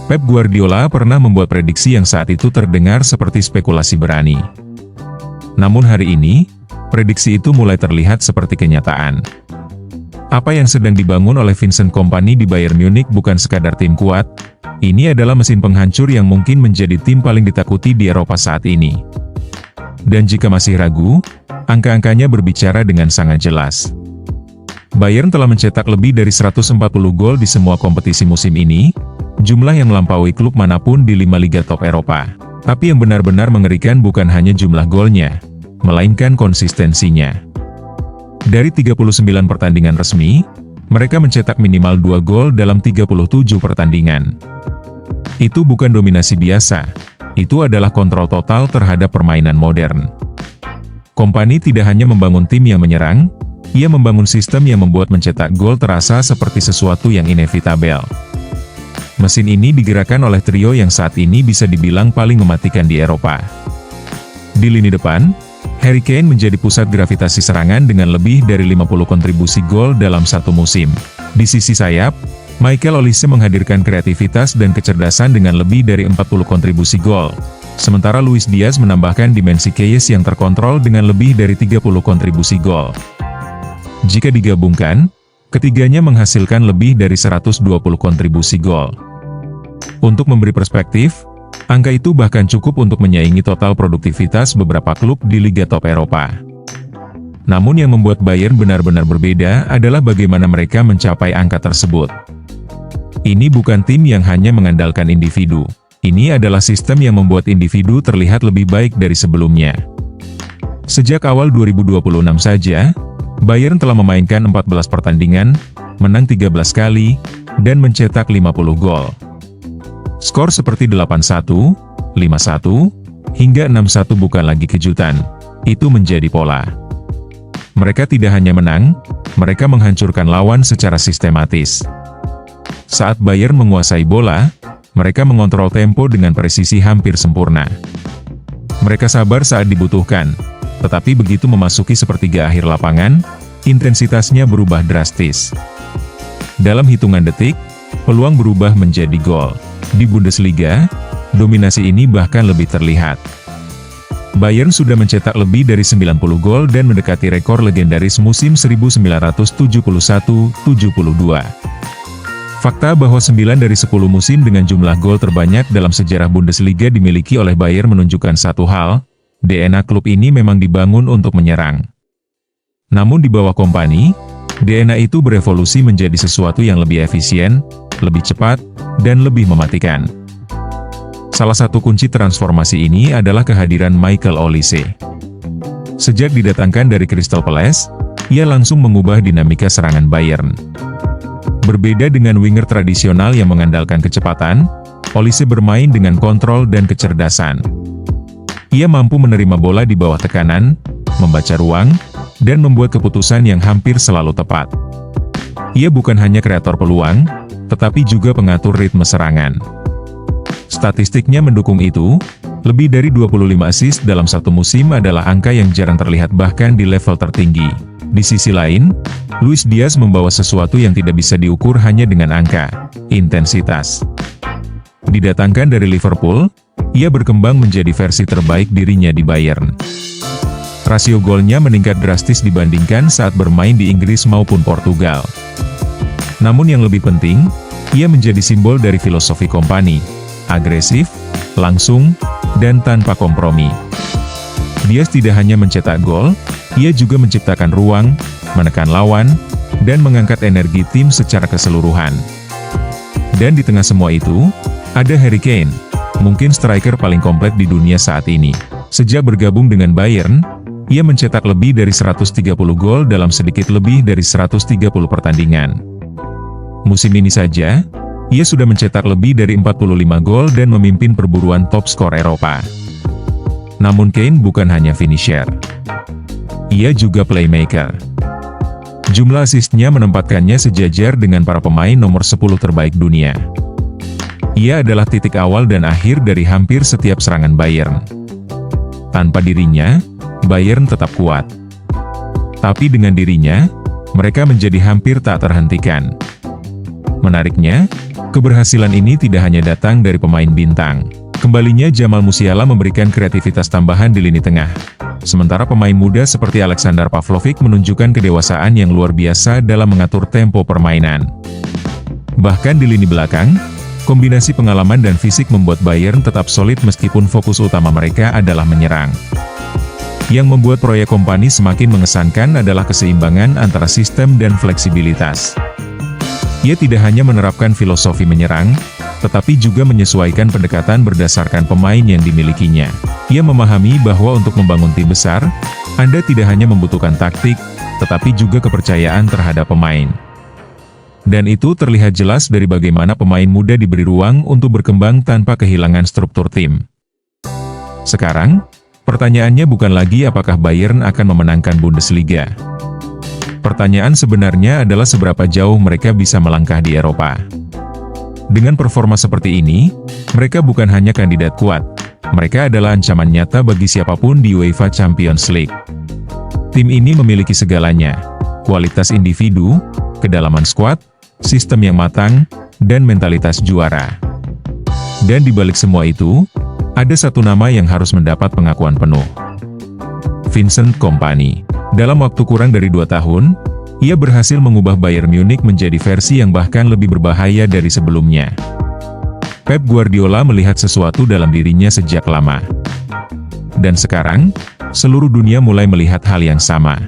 Pep Guardiola pernah membuat prediksi yang saat itu terdengar seperti spekulasi berani. Namun hari ini, prediksi itu mulai terlihat seperti kenyataan. Apa yang sedang dibangun oleh Vincent Kompany di Bayern Munich bukan sekadar tim kuat, ini adalah mesin penghancur yang mungkin menjadi tim paling ditakuti di Eropa saat ini. Dan jika masih ragu, angka-angkanya berbicara dengan sangat jelas. Bayern telah mencetak lebih dari 140 gol di semua kompetisi musim ini, jumlah yang melampaui klub manapun di 5 liga top Eropa. Tapi yang benar-benar mengerikan bukan hanya jumlah golnya, melainkan konsistensinya. Dari 39 pertandingan resmi, mereka mencetak minimal 2 gol dalam 37 pertandingan. Itu bukan dominasi biasa, itu adalah kontrol total terhadap permainan modern. Kompany tidak hanya membangun tim yang menyerang, ia membangun sistem yang membuat mencetak gol terasa seperti sesuatu yang inevitable. Mesin ini digerakkan oleh trio yang saat ini bisa dibilang paling mematikan di Eropa. Di lini depan, Harry Kane menjadi pusat gravitasi serangan dengan lebih dari 50 kontribusi gol dalam satu musim. Di sisi sayap, Michael Olise menghadirkan kreativitas dan kecerdasan dengan lebih dari 40 kontribusi gol. Sementara Luis Diaz menambahkan dimensi chaos yang terkontrol dengan lebih dari 30 kontribusi gol. Jika digabungkan, ketiganya menghasilkan lebih dari 120 kontribusi gol. Untuk memberi perspektif, angka itu bahkan cukup untuk menyaingi total produktivitas beberapa klub di Liga Top Eropa. Namun yang membuat Bayern benar-benar berbeda adalah bagaimana mereka mencapai angka tersebut. Ini bukan tim yang hanya mengandalkan individu. Ini adalah sistem yang membuat individu terlihat lebih baik dari sebelumnya. Sejak awal 2026 saja, Bayern telah memainkan 14 pertandingan, menang 13 kali, dan mencetak 50 gol. Skor seperti 8-1, 5-1, hingga 6-1 bukan lagi kejutan. Itu menjadi pola. Mereka tidak hanya menang, mereka menghancurkan lawan secara sistematis. Saat Bayern menguasai bola, mereka mengontrol tempo dengan presisi hampir sempurna. Mereka sabar saat dibutuhkan, tetapi begitu memasuki sepertiga akhir lapangan, intensitasnya berubah drastis. Dalam hitungan detik, peluang berubah menjadi gol. Di Bundesliga, dominasi ini bahkan lebih terlihat. Bayern sudah mencetak lebih dari 90 gol dan mendekati rekor legendaris musim 1971-72. Fakta bahwa 9 dari 10 musim dengan jumlah gol terbanyak dalam sejarah Bundesliga dimiliki oleh Bayern menunjukkan satu hal, DNA klub ini memang dibangun untuk menyerang. Namun di bawah Kompany, DNA itu berevolusi menjadi sesuatu yang lebih efisien, lebih cepat, dan lebih mematikan. Salah satu kunci transformasi ini adalah kehadiran Michael Olise. Sejak didatangkan dari Crystal Palace, ia langsung mengubah dinamika serangan Bayern. Berbeda dengan winger tradisional yang mengandalkan kecepatan, Olise bermain dengan kontrol dan kecerdasan. Ia mampu menerima bola di bawah tekanan, membaca ruang, dan membuat keputusan yang hampir selalu tepat. Ia bukan hanya kreator peluang, tetapi juga pengatur ritme serangan. Statistiknya mendukung itu, lebih dari 25 assist dalam satu musim adalah angka yang jarang terlihat bahkan di level tertinggi. Di sisi lain, Luis Diaz membawa sesuatu yang tidak bisa diukur hanya dengan angka, intensitas. Didatangkan dari Liverpool, ia berkembang menjadi versi terbaik dirinya di Bayern. Rasio golnya meningkat drastis dibandingkan saat bermain di Inggris maupun Portugal. Namun yang lebih penting, ia menjadi simbol dari filosofi Kompany, agresif, langsung, dan tanpa kompromi. Diaz tidak hanya mencetak gol, ia juga menciptakan ruang, menekan lawan, dan mengangkat energi tim secara keseluruhan. Dan di tengah semua itu, ada Harry Kane, mungkin striker paling komplit di dunia saat ini. Sejak bergabung dengan Bayern, ia mencetak lebih dari 130 gol dalam sedikit lebih dari 130 pertandingan. Musim ini saja, ia sudah mencetak lebih dari 45 gol dan memimpin perburuan top skor Eropa. Namun Kane bukan hanya finisher. Ia juga playmaker. Jumlah asisnya menempatkannya sejajar dengan para pemain nomor 10 terbaik dunia. Ia adalah titik awal dan akhir dari hampir setiap serangan Bayern. Tanpa dirinya, Bayern tetap kuat. Tapi dengan dirinya, mereka menjadi hampir tak terhentikan. Menariknya, Keberhasilan ini tidak hanya datang dari pemain bintang. Kembalinya Jamal Musiala memberikan kreativitas tambahan di lini tengah. Sementara pemain muda seperti Aleksandar Pavlovic menunjukkan kedewasaan yang luar biasa dalam mengatur tempo permainan. Bahkan di lini belakang, kombinasi pengalaman dan fisik membuat Bayern tetap solid meskipun fokus utama mereka adalah menyerang. Yang membuat proyek Kompany semakin mengesankan adalah keseimbangan antara sistem dan fleksibilitas. Ia tidak hanya menerapkan filosofi menyerang, tetapi juga menyesuaikan pendekatan berdasarkan pemain yang dimilikinya. Ia memahami bahwa untuk membangun tim besar, Anda tidak hanya membutuhkan taktik, tetapi juga kepercayaan terhadap pemain. Dan itu terlihat jelas dari bagaimana pemain muda diberi ruang untuk berkembang tanpa kehilangan struktur tim. Sekarang, pertanyaannya bukan lagi apakah Bayern akan memenangkan Bundesliga. Pertanyaan sebenarnya adalah seberapa jauh mereka bisa melangkah di Eropa. Dengan performa seperti ini, mereka bukan hanya kandidat kuat, mereka adalah ancaman nyata bagi siapapun di UEFA Champions League. Tim ini memiliki segalanya, kualitas individu, kedalaman skuad, sistem yang matang, dan mentalitas juara. Dan di balik semua itu, ada satu nama yang harus mendapat pengakuan penuh. Vincent Kompany. Dalam waktu kurang dari 2 tahun, ia berhasil mengubah Bayern Munich menjadi versi yang bahkan lebih berbahaya dari sebelumnya. Pep Guardiola melihat sesuatu dalam dirinya sejak lama. Dan sekarang, seluruh dunia mulai melihat hal yang sama.